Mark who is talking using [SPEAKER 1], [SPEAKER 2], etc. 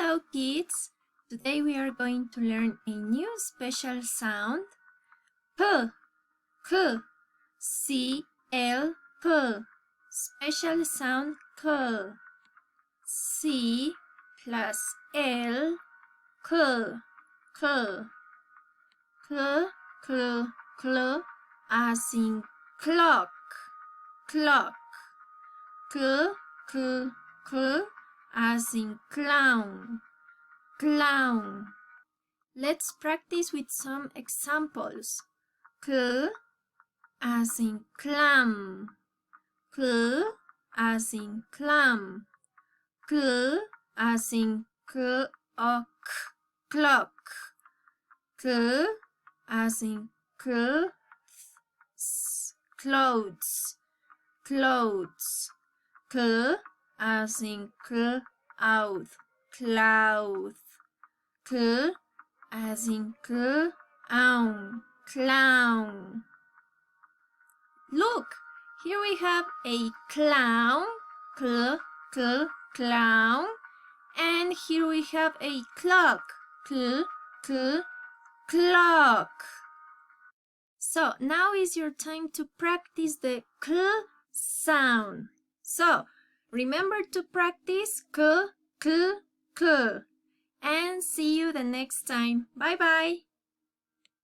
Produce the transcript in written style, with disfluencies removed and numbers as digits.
[SPEAKER 1] Hello kids! Today we are going to learn a new special sound. P, K, C, L, P. Special sound K. C plus L, K, K. K, K, K, as in clock, clock. K, K, K, as in clown, clown. Let's practice with some examples. K as in clam, K as in clam, K as in clock, clock, K as in clothes, clothes, K as in cloud, cloud, K as in clown, clown. Look, here we have a clown, clown, and here we have a clock, clock. So now is your time to practice the k sound. So remember to practice k, and see you the next time. Bye bye.